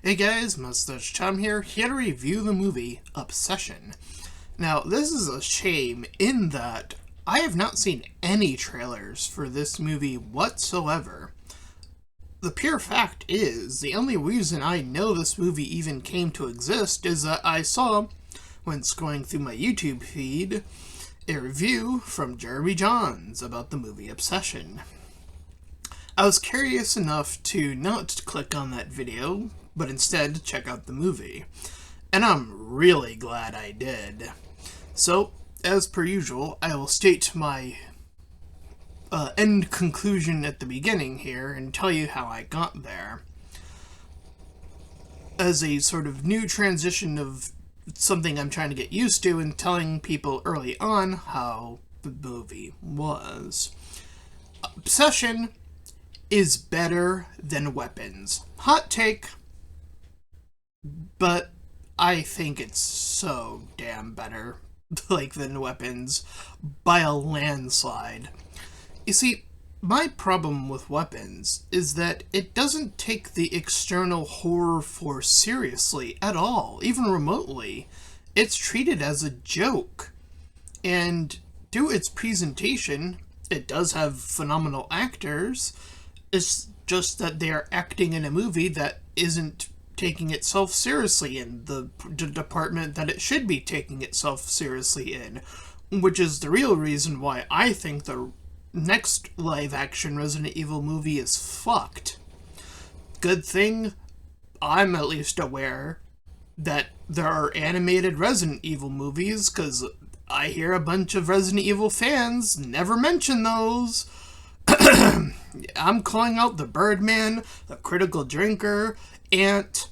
Hey guys, Mustached here to review the movie Obession. Now, this is a shame in that I have not seen any trailers for this movie whatsoever. The pure fact is, the only reason I know this movie even came to exist is that I saw, when scrolling through my YouTube feed, a review from Jeremy Johns about the movie Obession. I was curious enough to not click on that video, but instead check out the movie. And I'm really glad I did. So, as per usual, I will state my end conclusion at the beginning here and tell you how I got there. As a sort of new transition of something I'm trying to get used to and telling people early on how the movie was. Obession is better than Weapons. Hot take, but I think it's so damn better, than Weapons, by a landslide. You see, my problem with Weapons is that it doesn't take the external horror force seriously at all, even remotely. It's treated as a joke. And through its presentation, it does have phenomenal actors. It's just that they are acting in a movie that isn't taking itself seriously in the department that it should be taking itself seriously in, which is the real reason why I think the next live-action Resident Evil movie is fucked. Good thing I'm at least aware that there are animated Resident Evil movies, because I hear a bunch of Resident Evil fans never mention those. I'm calling out the Birdman, the Critical Drinker, and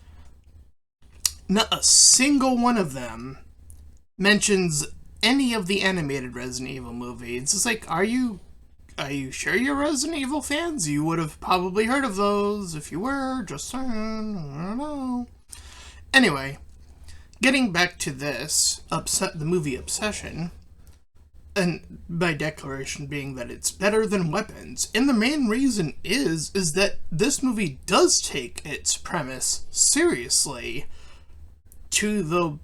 not a single one of them mentions any of the animated Resident Evil movies. It's just like, are you sure you're Resident Evil fans? You would have probably heard of those if you were, just saying, I don't know. Anyway, getting back to this, the movie Obession, and my declaration being that it's better than Weapons, and the main reason is that this movie does take its premise seriously to the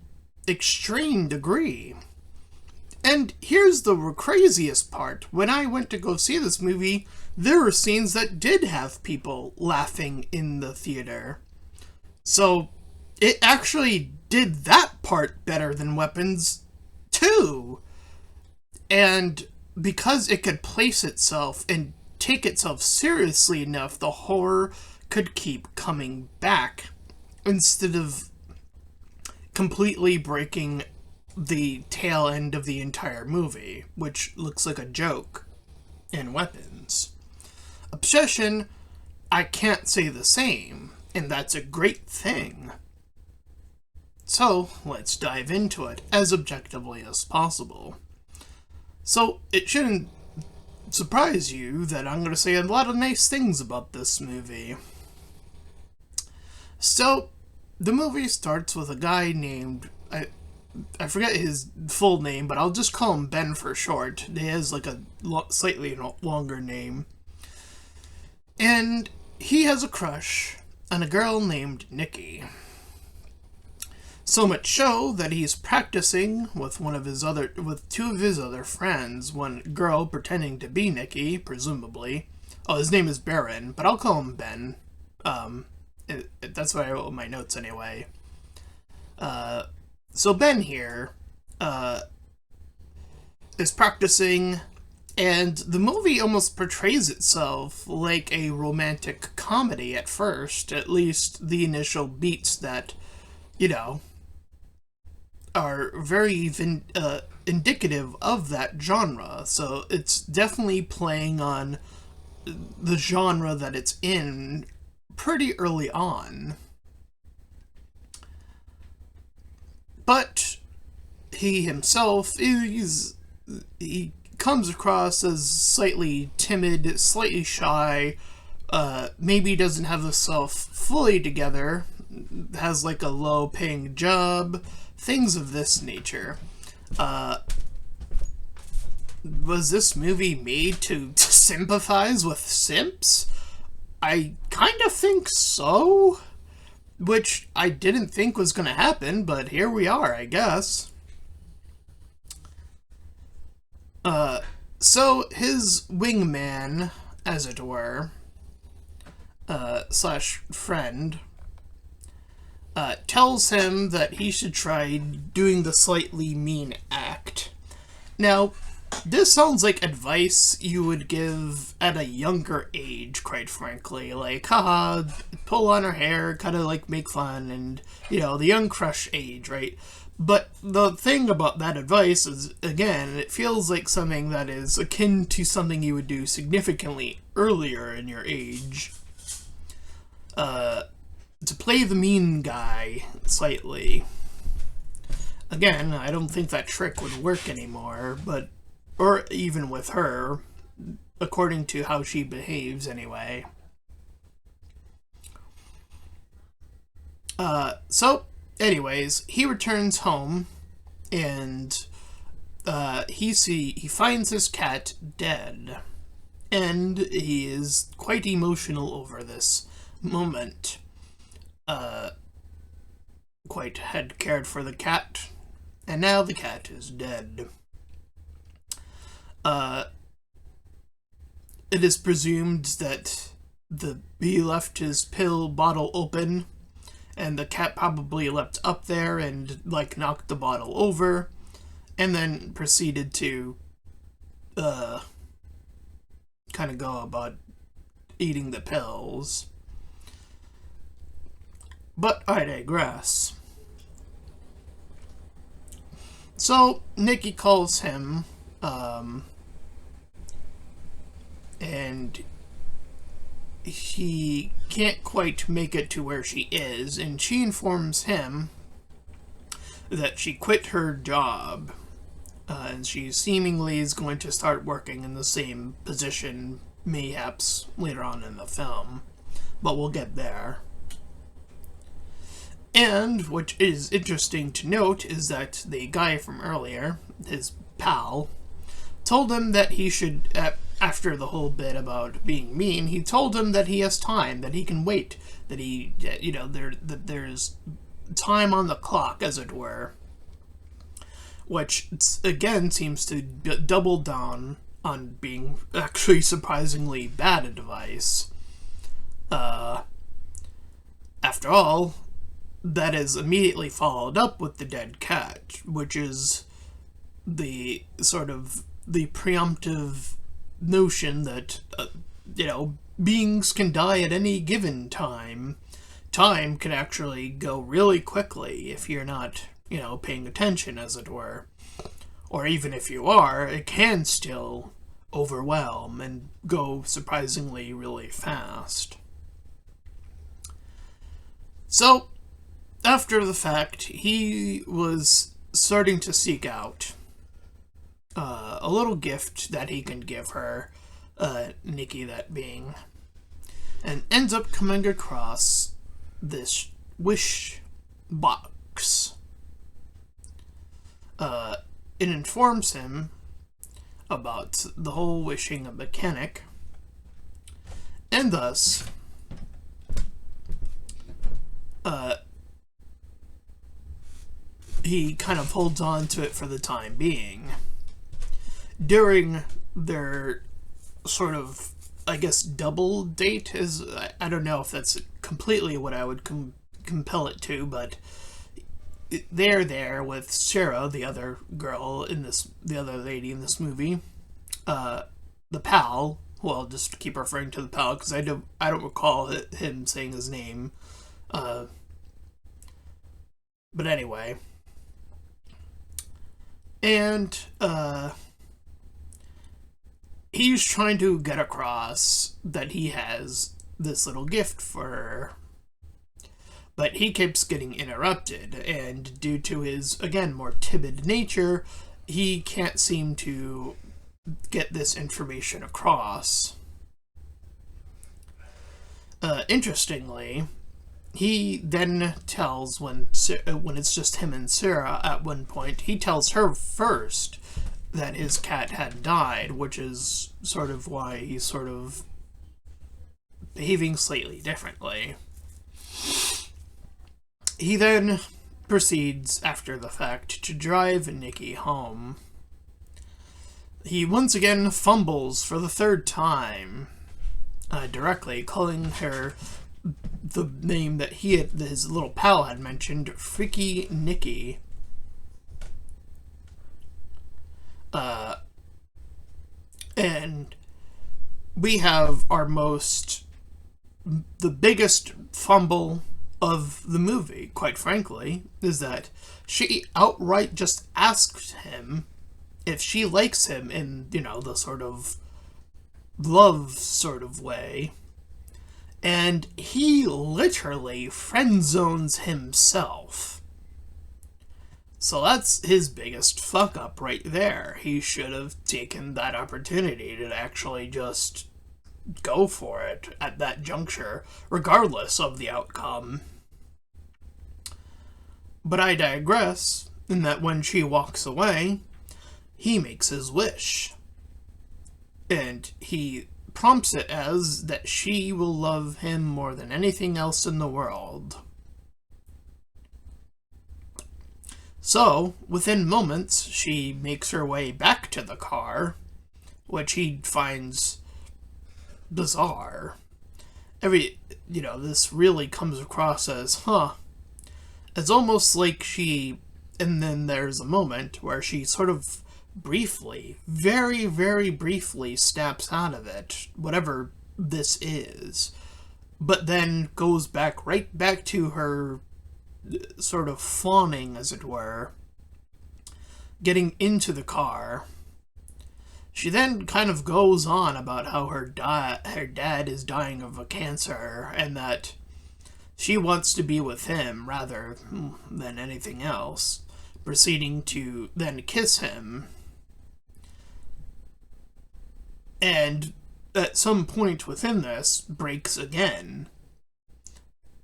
extreme degree. And here's the craziest part. When I went to go see this movie, there were scenes that did have people laughing in the theater. So, it actually did that part better than Weapons, too. And because it could place itself and take itself seriously enough, the horror could keep coming back instead of completely breaking the tail end of the entire movie, which looks like a joke in Weapons. Obession, I can't say the same, and that's a great thing. So, let's dive into it as objectively as possible. So, it shouldn't surprise you that I'm going to say a lot of nice things about this movie. So, the movie starts with a guy named, I forget his full name, but I'll just call him Ben for short. He has like a slightly longer name. And he has a crush on a girl named Nikki. So much so that he's practicing with two of his other friends, one girl pretending to be Nikki, presumably. Oh, his name is Baron, but I'll call him Ben. That's what I wrote in my notes anyway. So Ben here, is practicing, and the movie almost portrays itself like a romantic comedy at first, at least the initial beats that, are very indicative of that genre. So it's definitely playing on the genre that it's in pretty early on. But he himself he comes across as slightly timid, slightly shy, maybe doesn't have himself fully together, has like a low-paying job, things of this nature. Was this movie made to sympathize with simps? I kind of think so. which I didn't think was going to happen, but here we are, I guess. So his wingman, as it were, slash friend, tells him that he should try doing the slightly mean act. Now, this sounds like advice you would give at a younger age, quite frankly. Like, haha, pull on her hair, kind of like make fun, and, you know, the young crush age, right? But the thing about that advice is, again, it feels like something that is akin to something you would do significantly earlier in your age. To play the mean guy slightly. Again, I don't think that trick would work anymore, but, or even with her, according to how she behaves anyway. So, anyways, he returns home, and he finds his cat dead, and he is quite emotional over this moment. Quite had cared for the cat, and now the cat is dead. It is presumed that he left his pill bottle open, and the cat probably leapt up there and, like, knocked the bottle over, and then proceeded to, kind of go about eating the pills. But I digress. So, Nikki calls him, and he can't quite make it to where she is, and she informs him that she quit her job, and she seemingly is going to start working in the same position, mayhaps later on in the film, but we'll get there. And, which is interesting to note, is that the guy from earlier, his pal, told him that he should, after the whole bit about being mean, he told him that he has time, that he can wait, that he, you know, that there's time on the clock, as it were. Which, again, seems to double down on being actually surprisingly bad advice. After all, that is immediately followed up with the dead cat, which is the sort of the preemptive notion that, you know, beings can die at any given time. Time can actually go really quickly if you're not, you know, paying attention, as it were. Or even if you are, it can still overwhelm and go surprisingly really fast. So, after the fact, he was starting to seek out a little gift that he can give her, Nikki that being, and ends up coming across this wish box. It informs him about the whole wishing mechanic, and thus he kind of holds on to it for the time being. During their sort of, I guess, double date is, I don't know if that's completely what I would compel it to, but they're there with Sarah, the other girl in this, the other lady in this movie, the pal, who I'll just keep referring to the pal because I don't recall him saying his name, but anyway, and he's trying to get across that he has this little gift for her. But he keeps getting interrupted, and due to his, again, more timid nature, he can't seem to get this information across. Interestingly, he then tells, when it's just him and Sarah at one point, he tells her first that his cat had died, which is sort of why he's sort of behaving slightly differently. He then proceeds, after the fact, to drive Nikki home. He once again fumbles for the third time, directly calling her the name that his little pal had mentioned, Freaky Nikki. And we have the biggest fumble of the movie, quite frankly, is that she outright just asked him if she likes him in, the sort of love sort of way. And he literally friend zones himself. So that's his biggest fuck up right there. He should have taken that opportunity to actually just go for it at that juncture, regardless of the outcome. But I digress, in that when she walks away, he makes his wish. And he prompts it as that she will love him more than anything else in the world. So, within moments, she makes her way back to the car, which he finds bizarre. This really comes across as, it's almost like and then there's a moment where she sort of briefly, very, very briefly snaps out of it, whatever this is, but then goes right back to her sort of fawning, as it were, getting into the car. She then kind of goes on about how her dad is dying of a cancer, and that she wants to be with him rather than anything else, proceeding to then kiss him. And at some point within this, breaks again.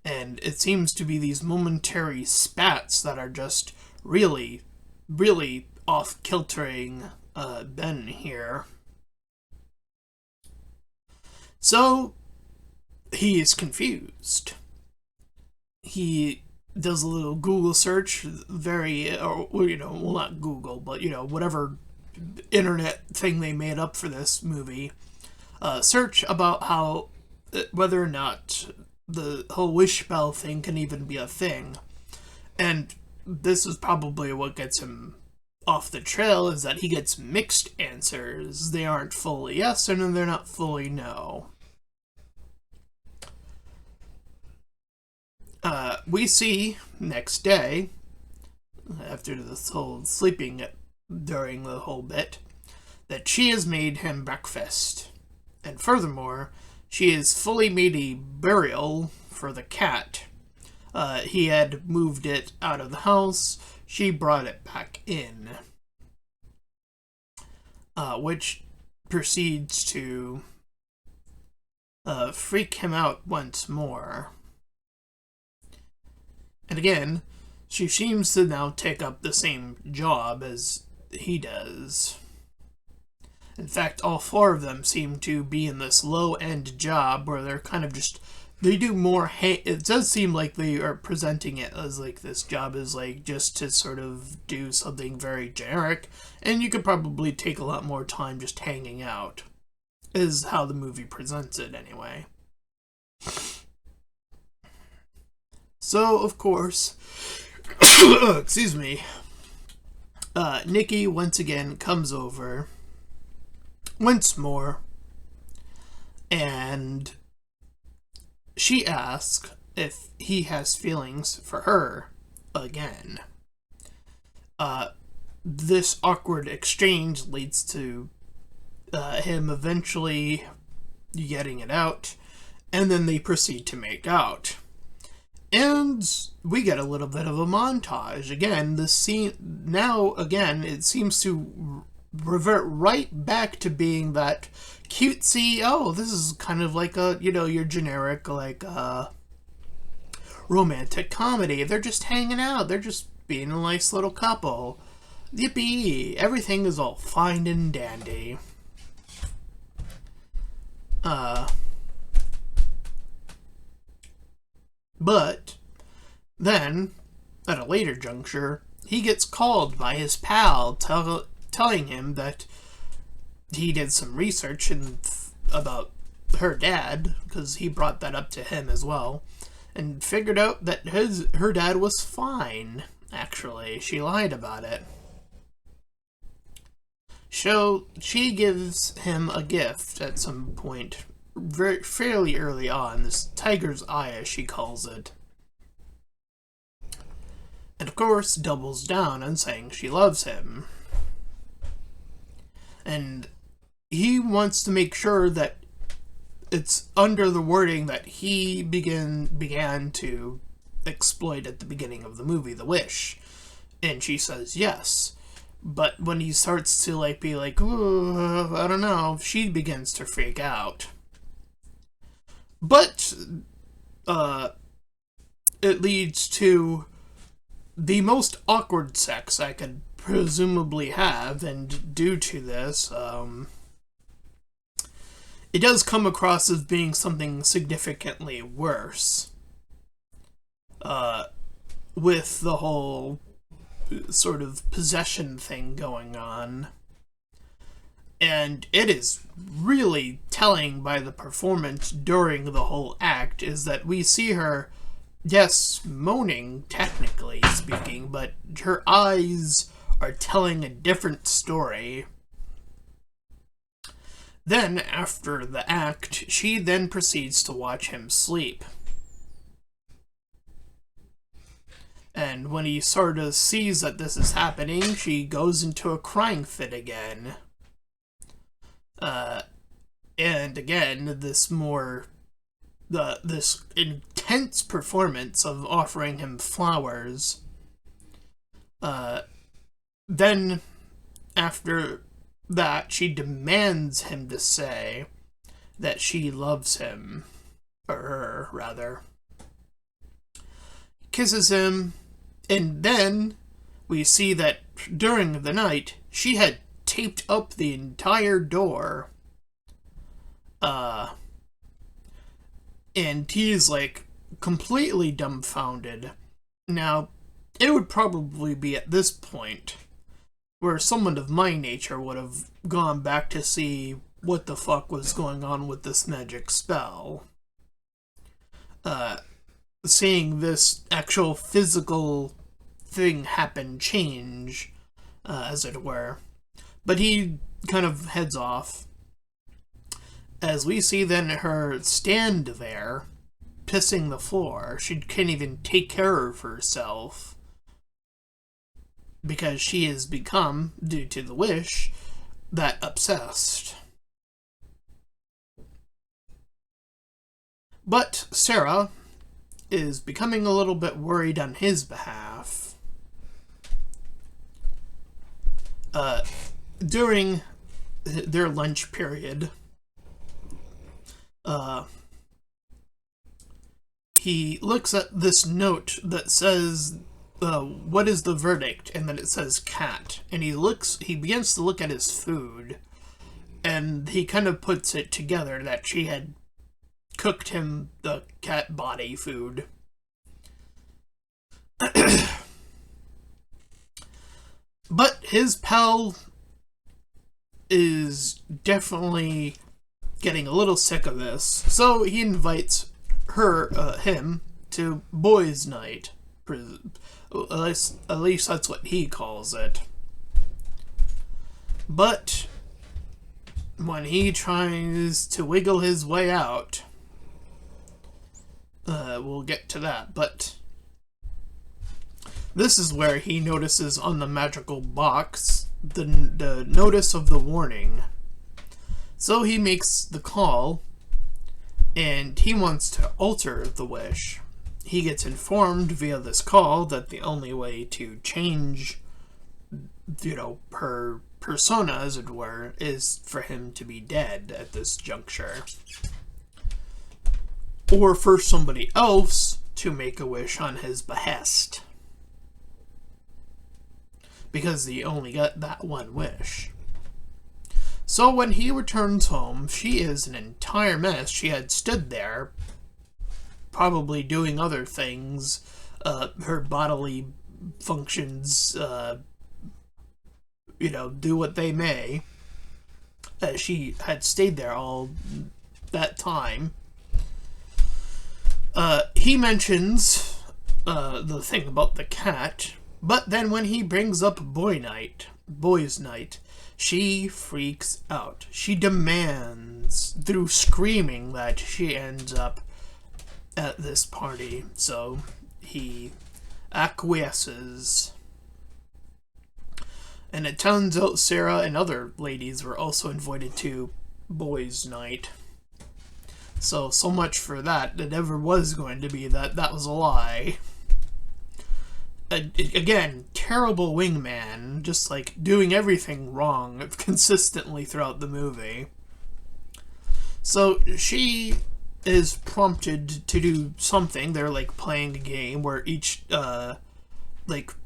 And it seems to be these momentary spats that are just really, really off-kiltering Ben here. So, he is confused. He does a little Google search, not Google, but, whatever internet thing they made up for this movie. Search about how, whether or not the whole wish spell thing can even be a thing. And this is probably what gets him off the trail, is that he gets mixed answers. They aren't fully yes, and then they're not fully no. We see, next day, after this whole sleeping during the whole bit, that she has made him breakfast. And furthermore, she has fully made a burial for the cat. He had moved it out of the house. She brought it back in. Which proceeds to freak him out once more. And again, she seems to now take up the same job as he does. In fact, all four of them seem to be in this low-end job where they're kind of just, they do more, it does seem like they are presenting it as like this job is like just to sort of do something very generic, and you could probably take a lot more time just hanging out, is how the movie presents it anyway. So, of course, excuse me, Nikki once again comes over once more, and she asks if he has feelings for her again. This awkward exchange leads to him eventually getting it out, and then they proceed to make out. And we get a little bit of a montage. Again, the scene, now, again, it seems to revert right back to being that cutesy, this is kind of like your generic, romantic comedy. They're just hanging out. They're just being a nice little couple. Yippee! Everything is all fine and dandy. But Then, at a later juncture, he gets called by his pal telling him that he did some research about her dad, because he brought that up to him as well, and figured out that her dad was fine, actually. She lied about it. So she gives him a gift at some point, fairly early on, this tiger's eye, as she calls it. And of course, doubles down on saying she loves him. And he wants to make sure that it's under the wording that he began to exploit at the beginning of the movie, The Wish. And she says yes. But when he starts to be like, ooh, I don't know, she begins to freak out. But it leads to the most awkward sex I could presumably have, and due to this, it does come across as being something significantly worse. With the whole sort of possession thing going on. And it is really telling by the performance during the whole act is that we see her, yes, moaning, technically speaking, but her eyes are telling a different story. Then, after the act, she then proceeds to watch him sleep. And when he sort of sees that this is happening, she goes into a crying fit again. And again, this intense performance of offering him flowers. Then, after that, she demands him to say that she loves him. Or her, rather. Kisses him, and then we see that during the night, she had taped up the entire door. And he's completely dumbfounded. Now, it would probably be at this point where someone of my nature would have gone back to see what the fuck was going on with this magic spell. Seeing this actual physical thing change, as it were. But he kind of heads off. As we see then her stand there, pissing the floor. She can't even take care of herself. Because she has become, due to the wish, that obsessed. But Sarah is becoming a little bit worried on his behalf. During their lunch period, he looks at this note that says, what is the verdict? And then it says cat. And he begins to look at his food, and he kind of puts it together that she had cooked him the cat body food. But his pal is definitely getting a little sick of this, so he invites him to boys' night. At least that's what he calls it. But when he tries to wiggle his way out, we'll get to that, but this is where he notices on the magical box the notice of the warning. So he makes the call, and he wants to alter the wish. He gets informed via this call that the only way to change, her persona, as it were, is for him to be dead at this juncture. Or for somebody else to make a wish on his behest. Because he only got that one wish. So when he returns home, she is an entire mess. She had stood there, probably doing other things, her bodily functions, do what they may. She had stayed there all that time. He mentions the thing about the cat, but then when he brings up boys' night, she freaks out. She demands, through screaming, that she ends up at this party, so he acquiesces. And it turns out Sarah and other ladies were also invited to boys' night. So much for that. It never was going to be that. That was a lie. Again, terrible wingman, just like doing everything wrong consistently throughout the movie. So she is prompted to do something. They're like playing a game where each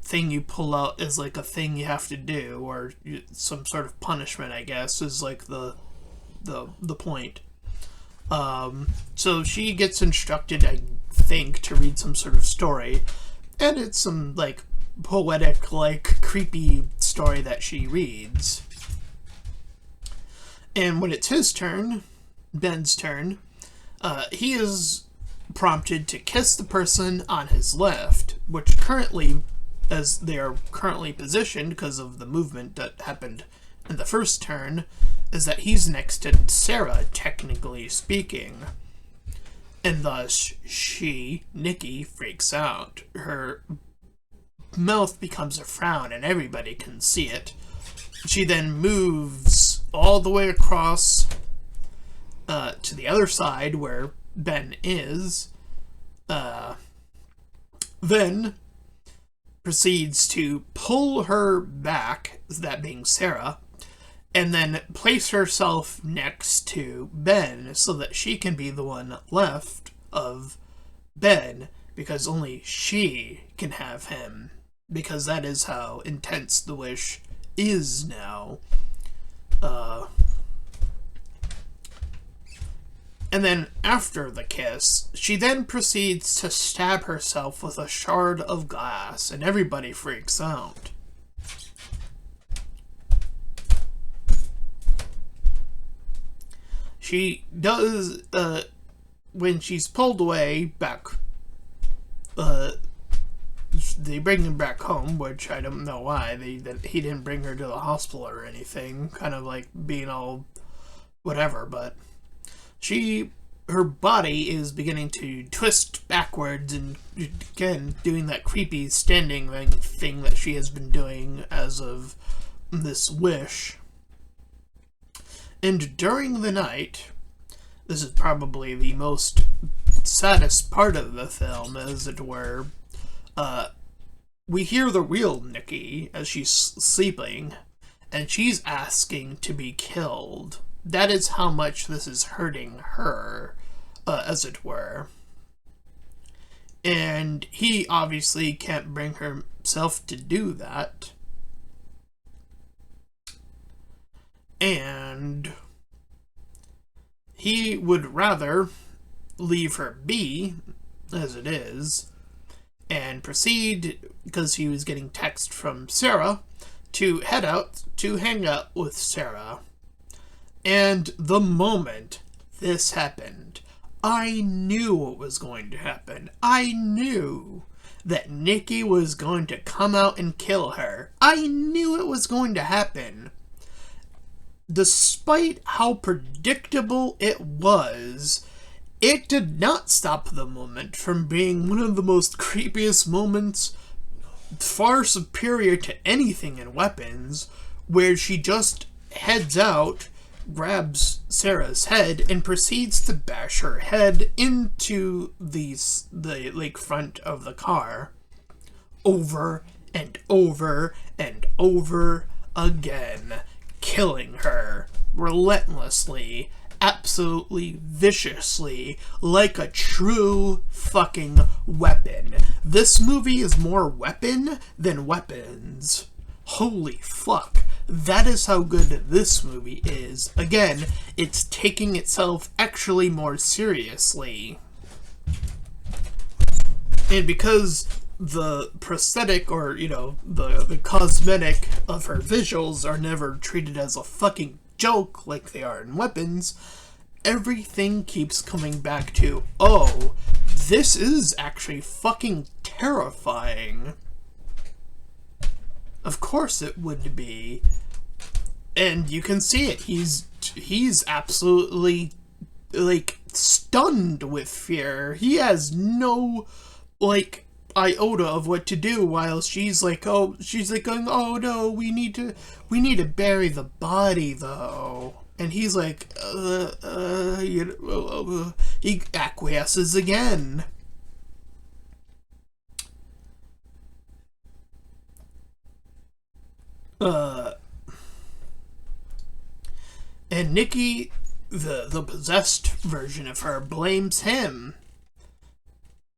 thing you pull out is like a thing you have to do, or some sort of punishment, I guess, is like the point. So she gets instructed, I think, to read some sort of story, and it's some like poetic, like creepy story that she reads. And when it's his turn, Ben's turn, he is prompted to kiss the person on his left, which currently, as they are currently positioned because of the movement that happened in the first turn, is that he's next to Sarah, technically speaking. And thus, Nikki, freaks out. Her mouth becomes a frown, and everybody can see it. She then moves all the way across to the other side where Ben is. Then proceeds to pull her back, that being Sarah, and then place herself next to Ben so that she can be the one left of Ben, because only she can have him, because that is how intense the wish is now. And then after the kiss, she then proceeds to stab herself with a shard of glass, and everybody freaks out. She does, when she's pulled away back, they bring him back home, which I don't know why. He didn't bring her to the hospital or anything, kind of like being all whatever, but her body is beginning to twist backwards and, again, doing that creepy standing thing that she has been doing as of this wish. And during the night, this is probably the most saddest part of the film, as it were, we hear the real Nikki as she's sleeping, and she's asking to be killed. That is how much this is hurting her, as it were. And he obviously can't bring himself to do that. And he would rather leave her be, as it is, and proceed, because he was getting text from Sarah, to head out to hang out with Sarah. And the moment this happened, I knew what was going to happen. I knew that Nikki was going to come out and kill her. I knew it was going to happen. Despite how predictable it was, it did not stop the moment from being one of the most creepiest moments, far superior to anything in Weapons, where she just heads out, grabs Sarah's head, and proceeds to bash her head into the like front of the car, over and over and over again, killing her relentlessly, absolutely viciously, like a true fucking weapon. This movie is more Weapon than Weapons. Holy fuck. That is how good this movie is. Again, it's taking itself actually more seriously. And because the prosthetic or, the cosmetic of her visuals are never treated as a fucking joke like they are in Weapons. Everything keeps coming back to, oh, this is actually fucking terrifying. Of course it would be. And you can see it. He's absolutely, like, stunned with fear. He has no, like, iota of what to do, while she's like going, oh no, we need to bury the body though. And he's like, he acquiesces again. And Nikki, the possessed version of her, blames him.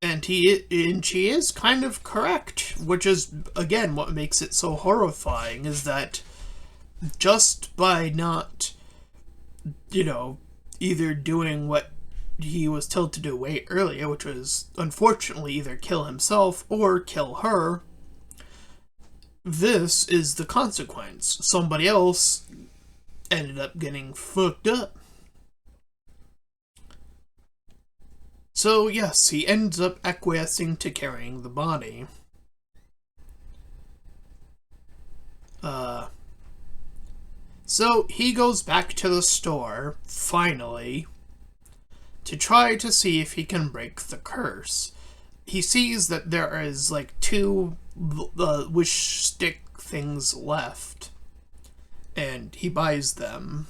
And she is kind of correct, which is, again, what makes it so horrifying, is that just by not, either doing what he was told to do way earlier, which was, unfortunately, either kill himself or kill her, this is the consequence. Somebody else ended up getting fucked up. So, yes, he ends up acquiescing to carrying the body. So he goes back to the store, finally, to try to see if he can break the curse. He sees that there is, like, 2 wish stick things left, and he buys them.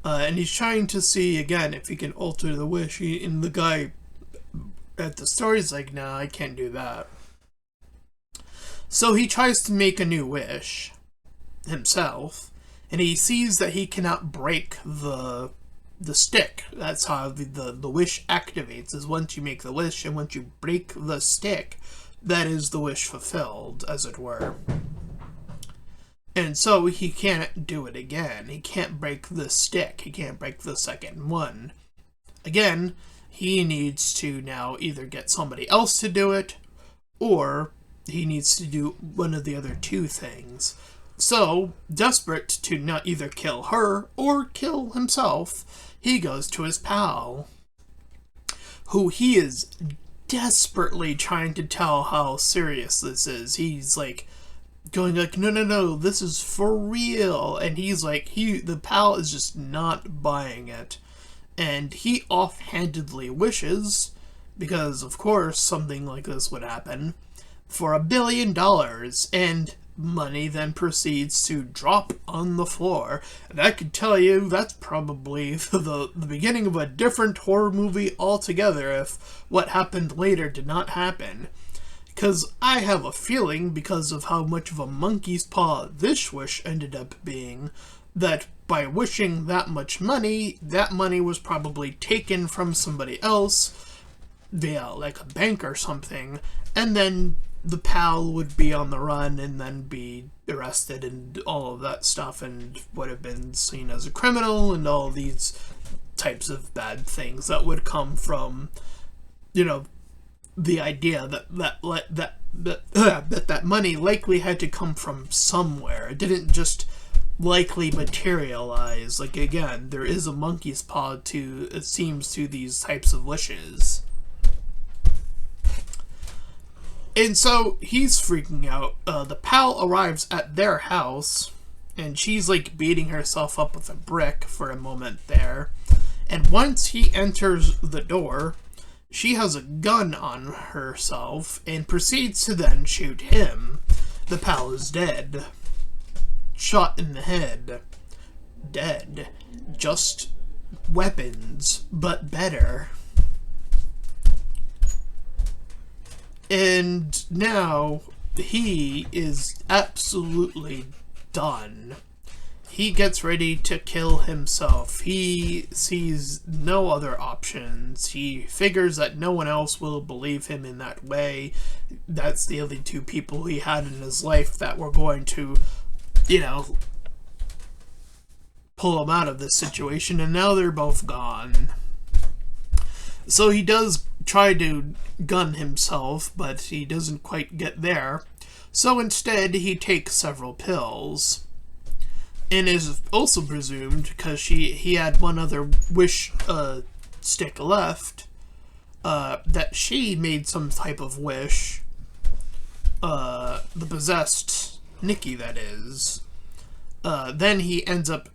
And he's trying to see, again, if he can alter the wish. And the guy at the store is like, nah, I can't do that. So he tries to make a new wish himself, and he sees that he cannot break the stick. That's how the wish activates, is once you make the wish, and once you break the stick, that is the wish fulfilled, as it were. And so he can't do it again. He can't break the stick. He can't break the second one. Again, he needs to now either get somebody else to do it, or he needs to do one of the other 2 things. So, desperate to not either kill her or kill himself, he goes to his pal, who he is desperately trying to tell how serious this is. He's like, going like, no, this is for real. And he's like, the pal is just not buying it. And he offhandedly wishes, because of course something like this would happen, for $1 billion, and money then proceeds to drop on the floor. And I could tell you that's probably the beginning of a different horror movie altogether if what happened later did not happen. Because I have a feeling, because of how much of a monkey's paw this wish ended up being, that by wishing that much money, that money was probably taken from somebody else via, like, a bank or something, and then the pal would be on the run and then be arrested and all of that stuff, and would have been seen as a criminal, and all these types of bad things that would come from, the idea that money likely had to come from somewhere. It didn't just likely materialize. Like, again, there is a monkey's paw to, it seems, to these types of wishes. And so he's freaking out. The pal arrives at their house, and she's like beating herself up with a brick for a moment there. And once he enters the door, she has a gun on herself and proceeds to then shoot him. The pal is dead. Shot in the head. Dead. Just Weapons, but better. And now he is absolutely done. He gets ready to kill himself. He sees no other options. He figures that no one else will believe him in that way. That's the only 2 people he had in his life that were going to, pull him out of this situation, and now they're both gone. So he does try to gun himself, but he doesn't quite get there. So instead, he takes several pills. And is also presumed, because he had one other wish stick left, that she made some type of wish. The possessed Nikki, that is. Then he ends up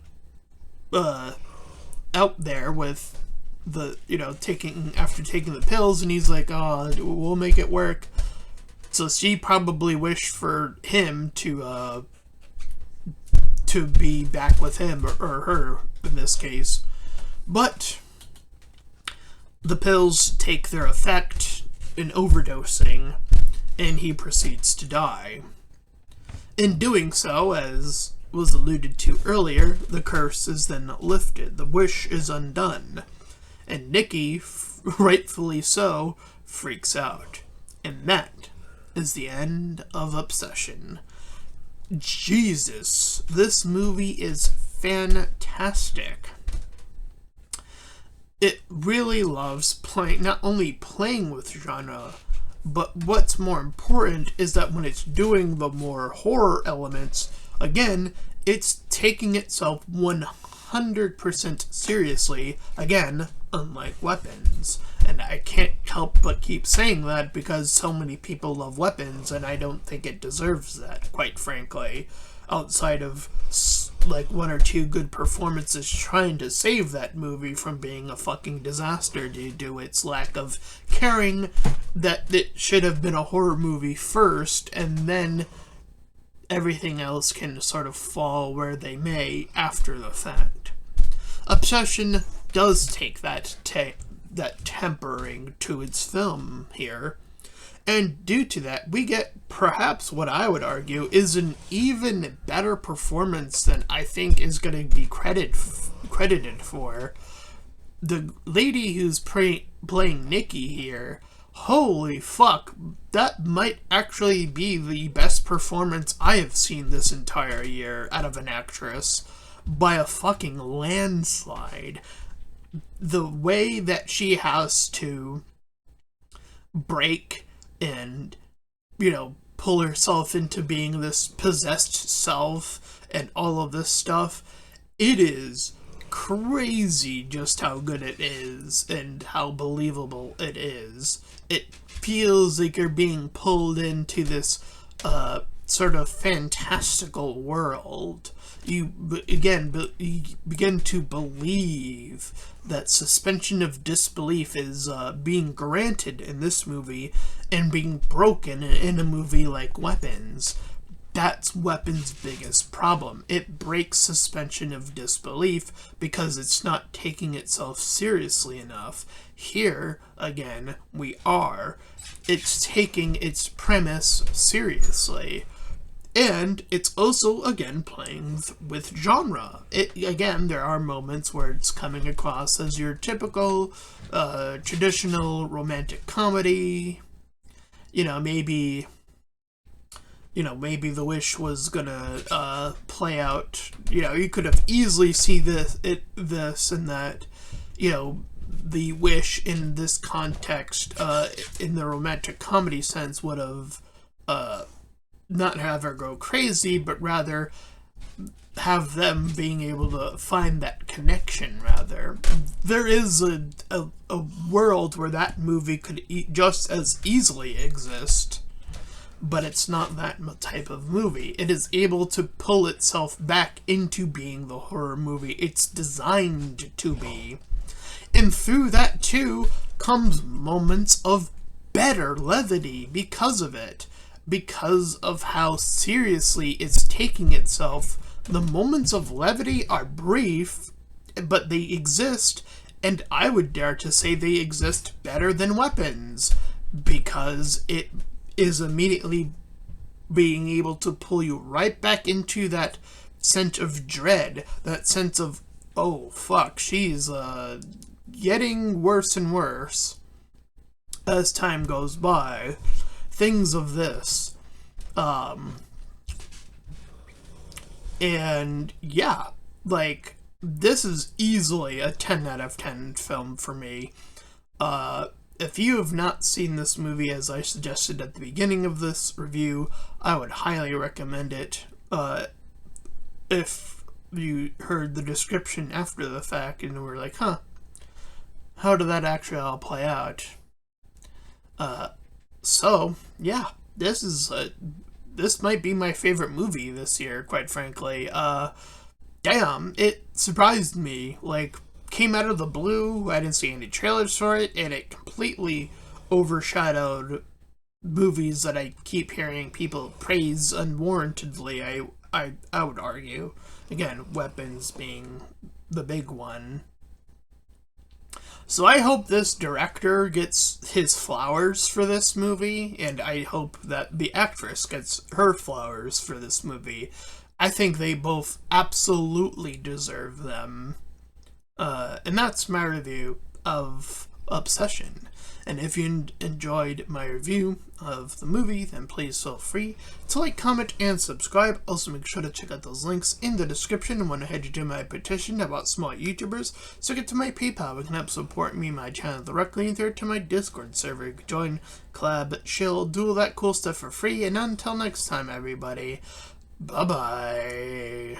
out there with the, after taking the pills, and he's like, oh, we'll make it work. So she probably wished for him to be back with him, or her in this case. But the pills take their effect in overdosing, and he proceeds to die. In doing so, as was alluded to earlier, the curse is then lifted, the wish is undone, and Nikki, rightfully so, freaks out. And that is the end of Obsession. Jesus, this movie is fantastic. It really loves not only playing with genre, but what's more important is that when it's doing the more horror elements, again, it's taking itself 100% seriously, again, unlike Weapons. And I can't help but keep saying that because so many people love Weapons, and I don't think it deserves that, quite frankly, outside of like one or two good performances trying to save that movie from being a fucking disaster due to its lack of caring that it should have been a horror movie first, and then everything else can sort of fall where they may after the fact. Obsession does take that tempering to its film here, and due to that, we get perhaps what I would argue is an even better performance than I think is going to be credited for. The lady who's playing Nikki here, holy fuck, that might actually be the best performance I have seen this entire year out of an actress, by a fucking landslide. The way that she has to break and, pull herself into being this possessed self and all of this stuff, it is crazy just how good it is and how believable it is. It feels like you're being pulled into this sort of fantastical world. You begin to believe that suspension of disbelief is being granted in this movie and being broken in a movie like Weapons. That's Weapons' biggest problem. It breaks suspension of disbelief because it's not taking itself seriously enough. Here, again, we are. It's taking its premise seriously. And it's also, again, playing with genre. Again, there are moments where it's coming across as your typical, traditional romantic comedy. Maybe the wish was gonna play out. You could have easily see this and that. The wish in this context, in the romantic comedy sense, would have not have her go crazy, but rather have them being able to find that connection, rather. There is a world where that movie could just as easily exist, but it's not that type of movie. It is able to pull itself back into being the horror movie it's designed to be. And through that, too, comes moments of better levity because of it. Because of how seriously it's taking itself, the moments of levity are brief, but they exist, and I would dare to say they exist better than Weapons, because it is immediately being able to pull you right back into that sense of dread, that sense of, oh fuck, she's getting worse and worse as time goes by. Things of this. And yeah, this is easily a 10 out of 10 film for me. if you have not seen this movie, as I suggested at the beginning of this review, I would highly recommend it. If you heard the description after the fact and were like, huh, how did that actually all play out? So, yeah, this might be my favorite movie this year, quite frankly. Damn, it surprised me. Like, came out of the blue, I didn't see any trailers for it, and it completely overshadowed movies that I keep hearing people praise unwarrantedly, I would argue. Again, Weapons being the big one. So I hope this director gets his flowers for this movie, and I hope that the actress gets her flowers for this movie. I think they both absolutely deserve them. And that's my review of Obsession. And if you enjoyed my review of the movie, then please feel free to like, comment, and subscribe. Also, make sure to check out those links in the description when I head to do my petition about small YouTubers. So get to my PayPal, you can help support me and my channel directly, and there to my Discord server. You can join, collab, chill, do all that cool stuff for free. And until next time, everybody, bye-bye.